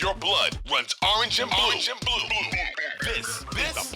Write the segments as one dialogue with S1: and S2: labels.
S1: If your blood runs orange and blue, this is the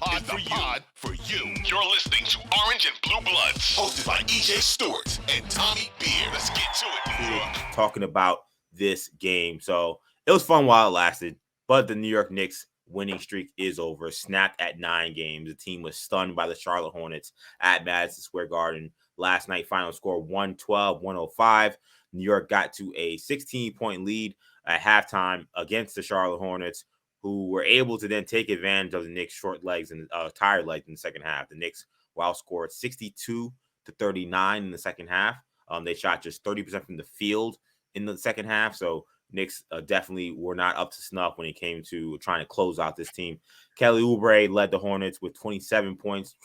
S1: pod for you. You're listening to Orange and Blue Bloods, hosted by EJ Stewart and Tommy Beer. Let's get to it, New York.
S2: Talking about this game. So it was fun while it lasted, but the New York Knicks winning streak is over, snapped at 9 games. The team was stunned by the Charlotte Hornets at Madison Square Garden. Last night, final score 112-105. New York got to a 16-point lead at halftime against the Charlotte Hornets, who were able to then take advantage of the Knicks' short legs and tired legs in the second half. The Knicks outscored 62-39 in the second half. They shot just 30% from the field in the second half, so Knicks definitely were not up to snuff when it came to trying to close out this team. Kelly Oubre led the Hornets with 27 points.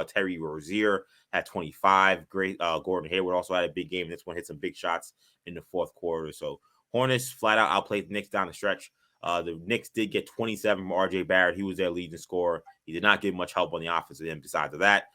S2: Terry Rozier had 25. Great. Gordon Hayward also had a big game. This one hit some big shots in the fourth quarter. So Hornets flat out outplayed the Knicks down the stretch. The Knicks did get 27 from R.J. Barrett. He was their leading scorer. He did not get much help on the offensive end besides of that.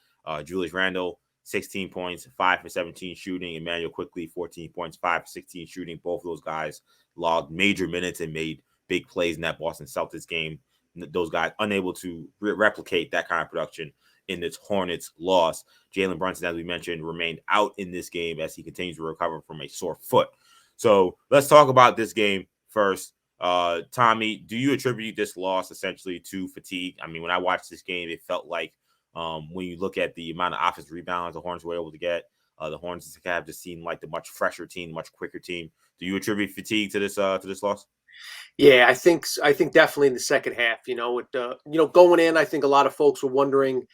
S2: Julius Randle, 16 points, 5 for 17 shooting. Emmanuel Quickly, 14 points, 5 for 16 shooting. Both of those guys logged major minutes and made big plays in that Boston Celtics game. Those guys unable to replicate that kind of production in this Hornets loss. Jalen Brunson, as we mentioned, remained out in this game as he continues to recover from a sore foot. So let's talk about this game first. Tommy, do you attribute this loss essentially to fatigue? I mean, when I watched this game, it felt like when you look at the amount of offensive rebounds the Hornets were able to get, the Hornets have just seemed like the much fresher team, much quicker team. Do you attribute fatigue to this loss?
S3: Yeah, I think definitely in the second half. Going in, I think a lot of folks were wondering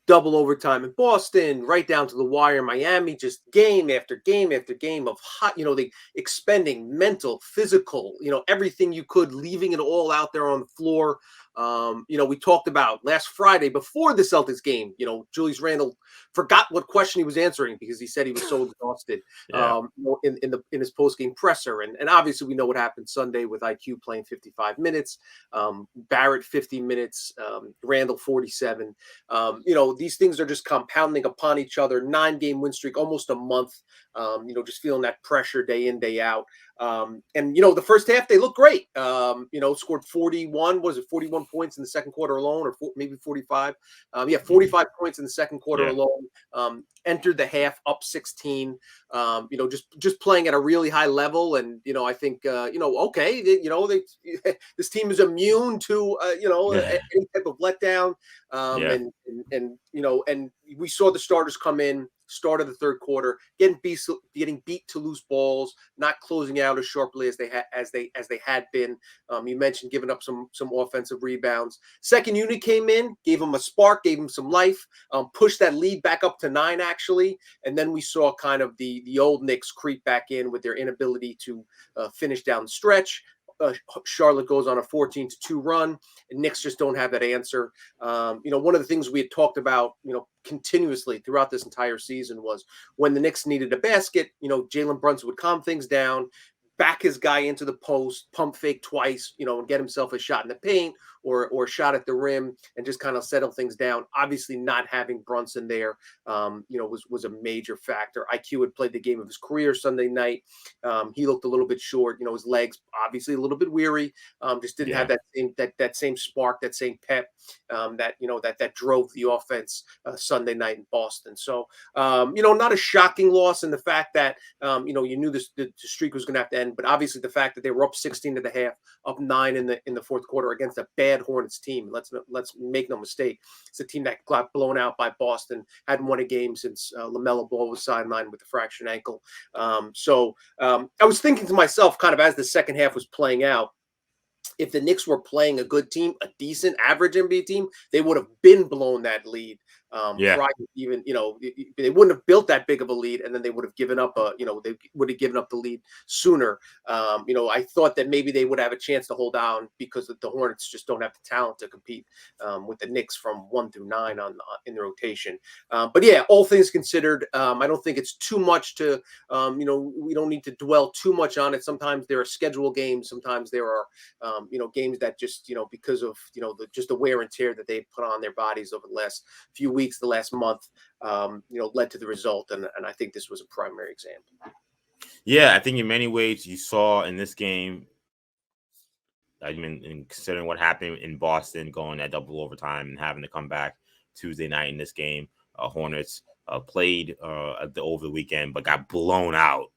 S3: double overtime in Boston, right down to the wire in Miami, just game after game after game of hot, they expending mental, physical, everything you could, leaving it all out there on the floor. We talked about last Friday before the Celtics game, Julius Randle forgot what question he was answering because he said he was so exhausted in his post-game presser. And obviously we know what happened Sunday with IQ playing 55 minutes, Barrett 50 minutes, Randle 47. These things are just compounding upon each other. 9-game win streak, almost a month, just feeling that pressure day in, day out. The first half, they looked great. Scored 41 points in the second quarter alone, or maybe 45. 45 points in the second quarter alone. Entered the half up 16. Just playing at a really high level. And, I think, this team is immune to, any type of letdown. And we saw the starters come in, start of the third quarter, getting beat to loose balls, not closing out as sharply as they had been. You mentioned giving up some offensive rebounds. Second unit came in, gave them a spark, gave them some life, pushed that lead back up to 9 actually, and then we saw kind of the old Knicks creep back in with their inability to finish down the stretch. Charlotte goes on a 14-2 run, and Knicks just don't have that answer. One of the things we had talked about, continuously throughout this entire season was when the Knicks needed a basket, Jalen Brunson would calm things down, back his guy into the post, pump fake twice, and get himself a shot in the paint or a shot at the rim and just kind of settle things down. Obviously not having Brunson there, was a major factor. IQ had played the game of his career Sunday night. He looked a little bit short, his legs obviously a little bit weary, just didn't have that same spark, that same pep, that drove the offense Sunday night in Boston. So, not a shocking loss in the fact that, you knew the streak was going to have to end, but obviously the fact that they were up 16 at the half, up 9 in the fourth quarter against a bad Hornets team. Let's make no mistake. It's a team that got blown out by Boston, hadn't won a game since LaMelo Ball was sidelined with a fractured ankle. So I was thinking to myself, kind of as the second half was playing out, if the Knicks were playing a good team, a decent average NBA team, they would have been blown that lead. Prior even, they wouldn't have built that big of a lead, and then they would have given up they would have given up the lead sooner. I thought that maybe they would have a chance to hold on because the Hornets just don't have the talent to compete with the Knicks from 1 through 9 in the rotation. But yeah, all things considered, I don't think it's too much to, we don't need to dwell too much on it. Sometimes there are schedule games. Sometimes there are, games that just, because of, just the wear and tear that they put on their bodies over the last few weeks, the last month, led to the result. And I think this was a primary example.
S2: Yeah, I think in many ways you saw in this game I mean, and considering what happened in Boston, going at double overtime and having to come back Tuesday night in this game, Hornets played over the weekend, but got blown out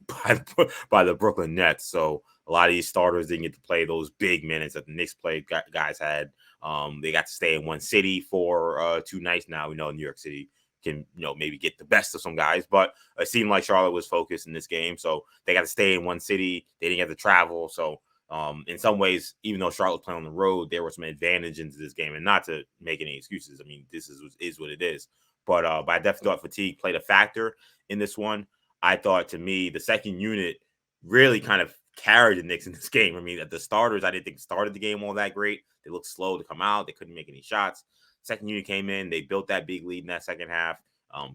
S2: by the Brooklyn Nets. So a lot of these starters didn't get to play those big minutes that the Knicks played. Guys had they got to stay in one city for 2 nights. Now we know New York City can maybe get the best of some guys, but it seemed like Charlotte was focused in this game, so they got to stay in one city. They didn't have to travel, so in some ways, even though Charlotte was playing on the road, there were some advantage into this game, and not to make any excuses. I mean, this is what it is. But I definitely thought fatigue played a factor in this one. I thought, to me, the second unit really kind of carried the Knicks in this game. I mean, the starters, I didn't think started the game all that great. They looked slow to come out. They couldn't make any shots. Second unit came in. They built that big lead in that second half.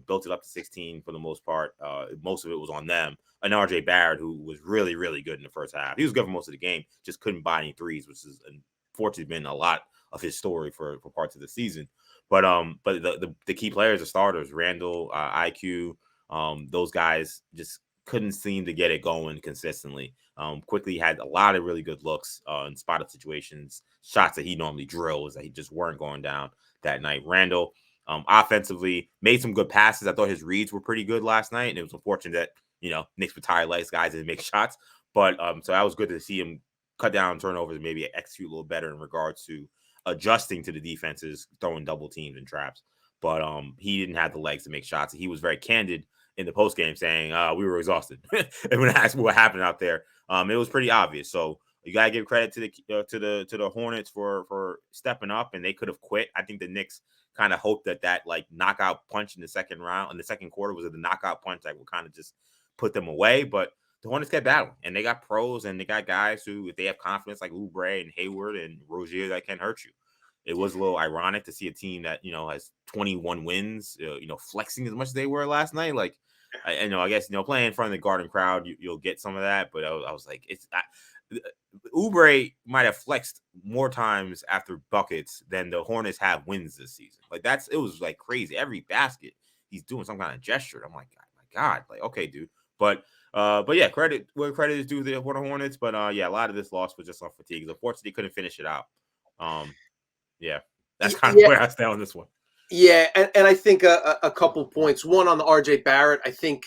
S2: Built it up to 16 for the most part. Most of it was on them. And RJ Barrett, who was really, really good in the first half. He was good for most of the game, just couldn't buy any threes, which has unfortunately been a lot of his story for parts of the season. But the key players, the starters, Randall, IQ, those guys just couldn't seem to get it going consistently. Quickly had a lot of really good looks in spot-up situations, shots that he normally drills that he just weren't going down that night. Randall, offensively, made some good passes. I thought his reads were pretty good last night, and it was unfortunate that Knicks with tired legs guys didn't make shots. But so that was good to see him cut down turnovers and maybe execute a little better in regards to adjusting to the defenses, throwing double teams and traps. But he didn't have the legs to make shots. He was very candid in the post game saying we were exhausted. And when asked what happened out there, it was pretty obvious. So you gotta give credit to the Hornets for stepping up, and they could have quit. I think the Knicks kind of hoped that like knockout punch in the second quarter was the knockout punch that would kind of just put them away. But the Hornets kept battling, and they got pros, and they got guys who, if they have confidence like Oubre and Hayward and Rozier, that can hurt you. It was a little ironic to see a team that has 21 wins, flexing as much as they were last night. Like, I guess playing in front of the Garden crowd, you'll get some of that. But I was like, Oubre might have flexed more times after buckets than the Hornets have wins this season. Like it was like crazy. Every basket he's doing some kind of gesture. I'm like, my God, like, okay, dude. But yeah, credit where credit is due to the Hornets. But yeah, a lot of this loss was just on fatigue. Unfortunately, they couldn't finish it out. Yeah, that's kind of where I stand on this one.
S3: Yeah, and I think a couple points. One on the RJ Barrett. I think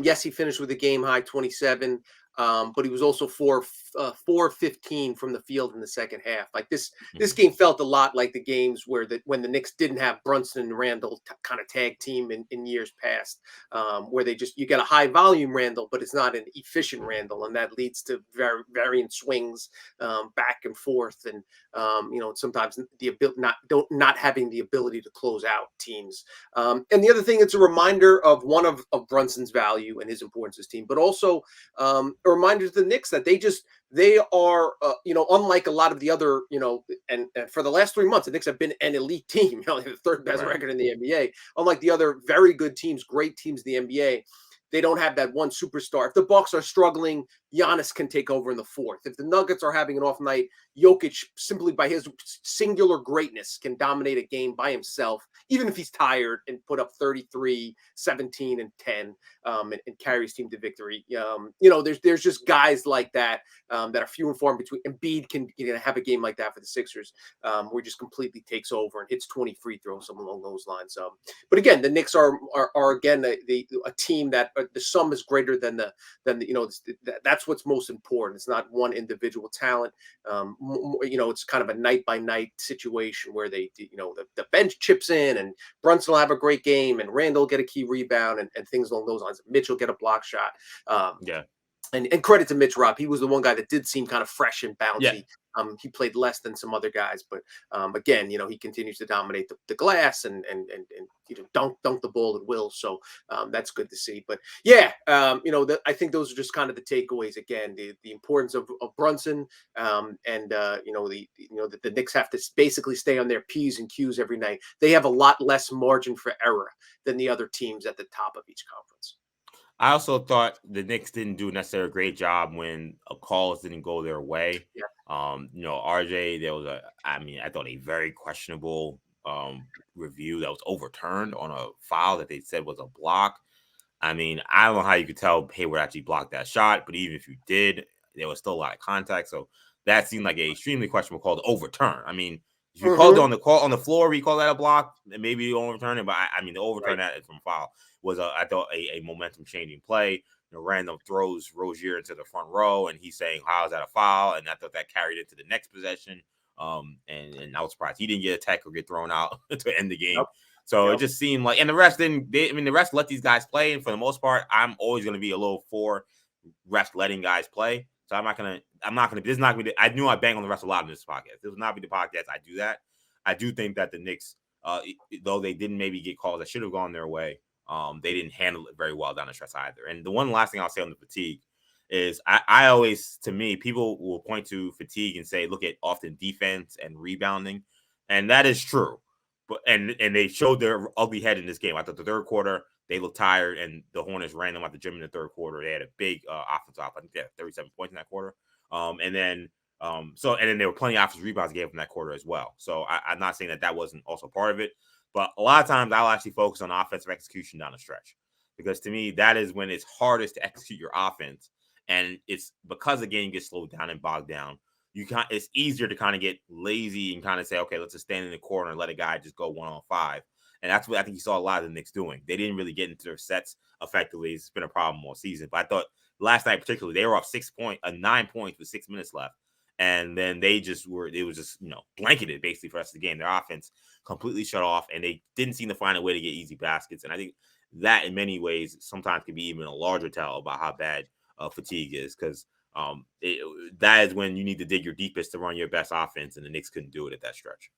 S3: yes, he finished with a game high 27. But he was also 4-15 from the field in the second half. Like this game felt a lot like the games when the Knicks didn't have Brunson and Randall kind of tag team in years past, where you get a high volume Randall, but it's not an efficient Randall, and that leads to varying swings back and forth, and sometimes not having the ability to close out teams. And the other thing, it's a reminder of one of Brunson's value and his importance as team, but also a reminder to the Knicks that they are, unlike a lot of the other, and for the last 3 months, the Knicks have been an elite team, the third best record in the NBA. Unlike the other very good teams, great teams in the NBA, they don't have that one superstar. If the Bucks are struggling, Giannis can take over in the fourth. If the Nuggets are having an off night, Jokic, simply by his singular greatness, can dominate a game by himself, even if he's tired, and put up 33, 17, and 10, and carry his team to victory. There's just guys like that that are few and far in between. Embiid can have a game like that for the Sixers, where he just completely takes over and hits 20 free throws, something along those lines. But again, the Knicks are again a team that the sum is greater than that's what's most important. It's not one individual talent. It's kind of a night by night situation where the bench chips in, and Brunson will have a great game, and Randall get a key rebound, and things along those lines. Mitchell get a block shot.
S2: Yeah.
S3: And credit to Mitch Rob. He was the one guy that did seem kind of fresh and bouncy.
S2: Yeah.
S3: He played less than some other guys, but again, he continues to dominate the glass and dunk the ball at will. So that's good to see. But yeah, I think those are just kind of the takeaways. Again, the importance of Brunson, and the Knicks have to basically stay on their P's and Q's every night. They have a lot less margin for error than the other teams at the top of each conference.
S2: I also thought the Knicks didn't do necessarily a great job when calls didn't go their way.
S3: Yeah.
S2: RJ, I thought a very questionable review that was overturned on a foul that they said was a block. I mean, I don't know how you could tell Hayward actually blocked that shot, but even if you did, there was still a lot of contact. So that seemed like a extremely questionable call to overturn. I mean, if you called it
S3: Mm-hmm.
S2: on the floor, we call that a block, then maybe you overturn it. But I mean, the overturn
S3: Right.
S2: that from foul was I thought a momentum changing play. Random throws Rozier into the front row, and he's saying, "How is that a foul?" And I thought that carried into the next possession. And I was surprised he didn't get a tech or get thrown out to end the game.
S3: Yep.
S2: So it
S3: Yep.
S2: just seemed like, and the rest didn't. The rest let these guys play, and for the most part, I'm always going to be a little for refs letting guys play. So I'm not gonna. This is not gonna be. I knew I bang on the refs a lot in this podcast. This will not be the podcast I do that. I do think that the Knicks, though they didn't maybe get calls that should have gone their way, they didn't handle it very well down the stretch either. And the one last thing I'll say on the fatigue is I always, to me, people will point to fatigue and say, look at often defense and rebounding. And that is true. But and they showed their ugly head in this game. I thought the third quarter, they looked tired, and the Hornets ran them out the gym in the third quarter. They had a big offensive off. I think they had 37 points in that quarter. And then there were plenty of offensive rebounds gave from that quarter as well. So I'm not saying that wasn't also part of it. But a lot of times I'll actually focus on offensive execution down the stretch, because to me, that is when it's hardest to execute your offense. And it's because the game gets slowed down and bogged down. It's easier to kind of get lazy and kind of say, okay, let's just stand in the corner and let a guy just go 1-on-5. And that's what I think you saw a lot of the Knicks doing. They didn't really get into their sets effectively. It's been a problem all season. But I thought last night particularly, they were off 9 points with 6 minutes left. And then it was just, blanketed basically for the rest of the game. Their offense completely shut off, and they didn't seem to find a way to get easy baskets. And I think that in many ways sometimes could be even a larger tell about how bad fatigue is, because that is when you need to dig your deepest to run your best offense, and the Knicks couldn't do it at that stretch.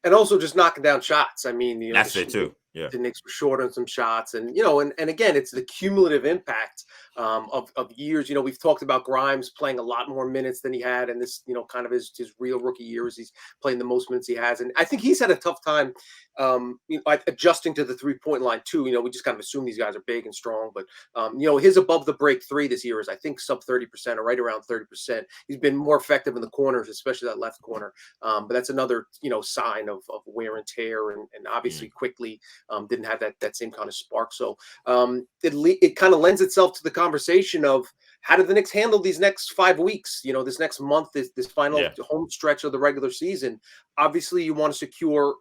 S3: And also just knocking down shots. I mean,
S2: that's it too. Yeah,
S3: the Knicks were short on some shots, and and again, it's the cumulative impact of years. We've talked about Grimes playing a lot more minutes than he had, and this, kind of his real rookie years, he's playing the most minutes he has, and I think he's had a tough time adjusting to the 3-point line too. We just kind of assume these guys are big and strong, but his above the break three this year is, I think, sub 30% or right around 30%. He's been more effective in the corners, especially that left corner. But that's another sign of wear and tear, and obviously quickly didn't have that same kind of spark. So it kind of lends itself to the conversation of how do the Knicks handle these next 5 weeks? This next month, this final home stretch of the regular season. Obviously, you want to secure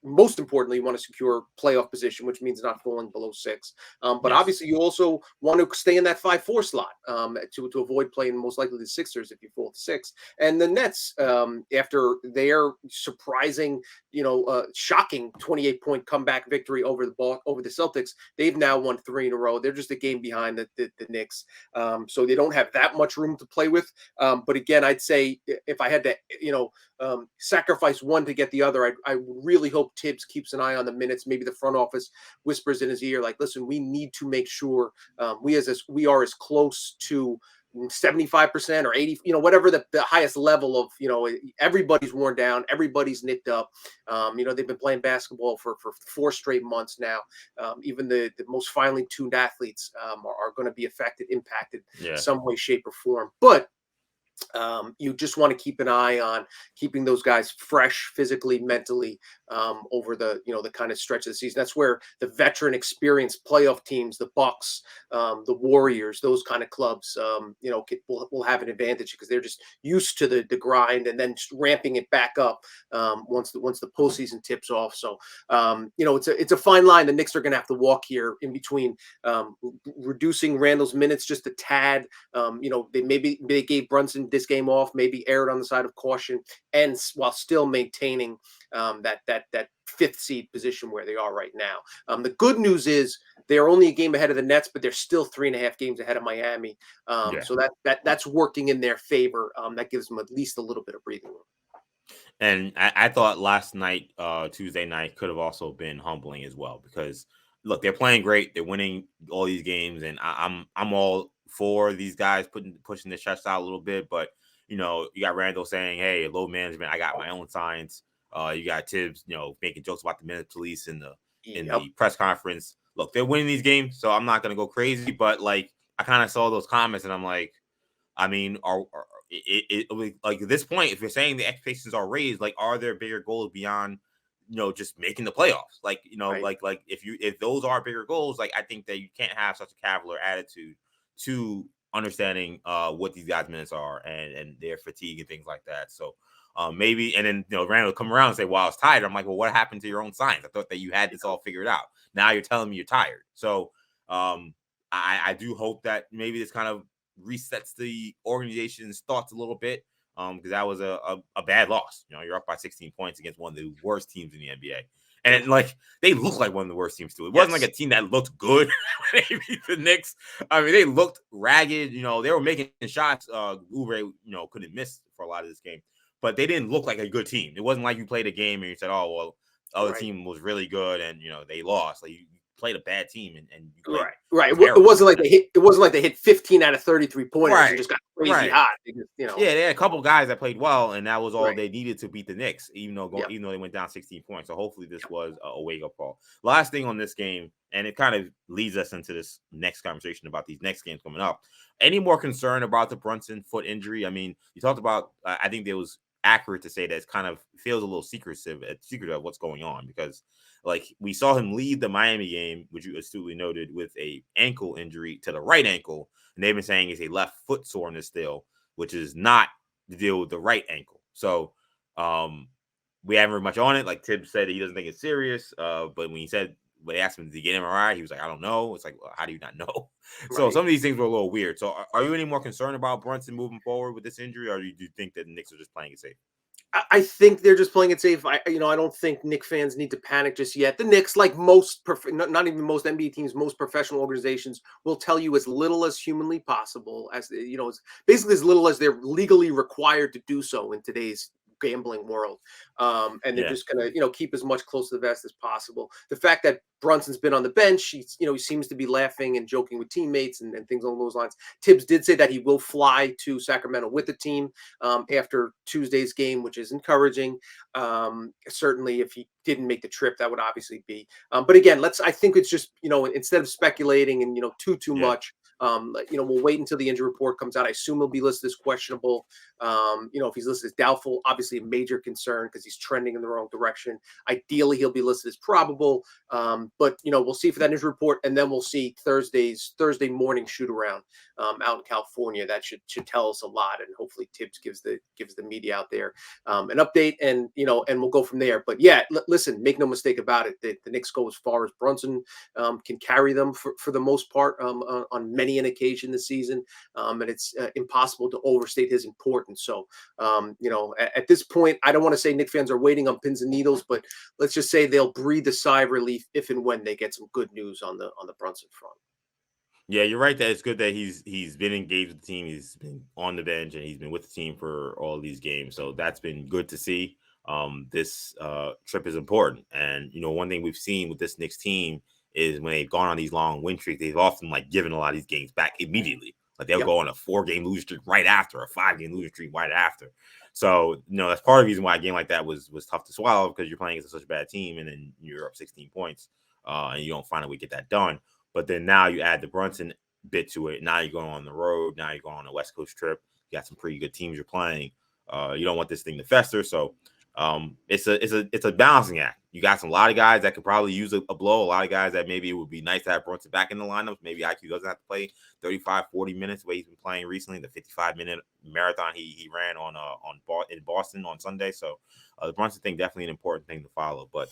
S3: most importantly, you want to secure playoff position, which means not falling below 6. But obviously, you also want to stay in that 5-4 slot to avoid playing most likely the Sixers if you fall to 6. And the Nets, after their surprising, shocking 28-point comeback victory over the Celtics, they've now won 3 in a row. They're just a game behind the Knicks, so they don't have that much room to play with. But again, I'd say if I had to, sacrifice one to get the other, I really hope Tibbs keeps an eye on the minutes. Maybe the front office whispers in his ear, like, listen, we need to make sure we are as close to 75% or 80, whatever the highest level of, everybody's worn down, everybody's nicked up. They've been playing basketball for 4 straight months now. Even the most finely tuned athletes are going to be impacted some way, shape, or form. But you just want to keep an eye on keeping those guys fresh physically, mentally, over the kind of stretch of the season. That's where the veteran experienced playoff teams, the Bucks, the Warriors, those kind of clubs, will have an advantage, because they're just used to the grind, and then just ramping it back up once the postseason tips off. So it's a fine line the Knicks are going to have to walk here in between reducing Randall's minutes just a tad. They gave Brunson this game off, maybe erred on the side of caution, and while still maintaining that 5th seed position where they are right now. The good news is they're only a game ahead of the Nets, but they're still 3.5 games ahead of Miami. So that's working in their favor. That gives them at least a little bit of breathing room.
S2: And I thought last night, Tuesday night, could have also been humbling as well, because look, they're playing great, they're winning all these games, and I'm all for these guys pushing the chest out a little bit. But you got Randall saying, "Hey, low management, I got my own science." You got Tibbs, making jokes about the minute police in the press conference. Look, they're winning these games, so I'm not gonna go crazy. But like, I kind of saw those comments, and I'm like, I mean, like at this point, if you're saying the expectations are raised, like, are there bigger goals beyond, just making the playoffs? Like,
S3: Right.
S2: like if those are bigger goals, like, I think that you can't have such a cavalier attitude to understanding what these guys' minutes are and their fatigue and things like that. So maybe, and then Randall will come around and say, "Well, I was tired." I'm like, "Well, what happened to your own science? I thought that you had this all figured out. Now you're telling me you're tired." So I do hope that maybe this kind of resets the organization's thoughts a little bit, because that was a bad loss. You're up by 16 points against one of the worst teams in the NBA. And like they look like one of the worst teams too. It wasn't like a team that looked good when they beat the Knicks. I mean, they looked ragged. They were making shots. Oubre, couldn't miss for a lot of this game, but they didn't look like a good team. It wasn't like you played a game and you said, "Oh, well, the other team was really good," and they lost. Like you played a bad team and you played
S3: right. It wasn't like they hit. It wasn't like they hit 15 out of 33 pointers and just got crazy hot.
S2: Yeah, they had a couple guys that played well, and that was all they needed to beat the Knicks, even though they went down 16 points. So hopefully this was a wake up call. Last thing on this game, and it kind of leads us into this next conversation about these next games coming up. Any more concern about the Brunson foot injury? I mean, you talked about. I think it was accurate to say that it kind of feels a little secretive of what's going on, because like we saw him lead the Miami game, which you astutely noted, with a ankle injury to the right ankle, and they've been saying it's a left foot soreness still, which is not to deal with the right ankle. So we haven't heard much on it. Like Tibbs said, he doesn't think it's serious. But when they asked him, did he get MRI? He was like, I don't know. It's like, well, how do you not know? So some of these things were a little weird. So are you any more concerned about Brunson moving forward with this injury, or do you think that the Knicks are just playing it safe?
S3: I think they're just playing it safe. I don't think Knicks fans need to panic just yet. The Knicks, like most, not even most NBA teams, most professional organizations, will tell you as little as humanly possible, as it's basically as little as they're legally required to do so in today's gambling world. And they're just gonna, keep as much close to the vest as possible. The fact that Brunson's been on the bench, he seems to be laughing and joking with teammates and things along those lines. Tibbs did say that he will fly to Sacramento with the team after Tuesday's game, which is encouraging. Certainly, if he didn't make the trip, that would obviously be. But again, I think it's just, instead of speculating and too much. We'll wait until the injury report comes out. I assume he'll be listed as questionable. If he's listed as doubtful, obviously a major concern because he's trending in the wrong direction. Ideally, he'll be listed as probable. But we'll see for that injury report, and then we'll see Thursday morning shoot around out in California. That should tell us a lot, and hopefully Tibbs gives the media out there an update, and and we'll go from there. But yeah, listen, make no mistake about it. The Knicks go as far as Brunson can carry them for the most part on many an occasion this season, and it's impossible to overstate his importance. So, at this point, I don't want to say Knicks fans are waiting on pins and needles, but let's just say they'll breathe a sigh of relief if and when they get some good news on the Brunson front.
S2: Yeah, you're right that it's good that he's been engaged with the team. He's been on the bench and he's been with the team for all these games. So that's been good to see. This trip is important. And, one thing we've seen with this Knicks team is when they've gone on these long win streaks, they've often given a lot of these games back immediately. Like they'll go on a 4-game losing streak right after, a 5-game losing streak right after. So, that's part of the reason why a game like that was tough to swallow, because you're playing against such a bad team and then you're up 16 points and you don't find a way to get that done. But then now you add the Brunson bit to it. Now you're going on the road. Now you're going on a West Coast trip. You got some pretty good teams you're playing. You don't want this thing to fester. So it's a balancing act. You got a lot of guys that could probably use a blow. A lot of guys that maybe it would be nice to have Brunson back in the lineups. Maybe IQ doesn't have to play 35, 40 minutes the way he's been playing recently. The 55-minute marathon he ran in Boston on Sunday. So the Brunson thing definitely an important thing to follow. But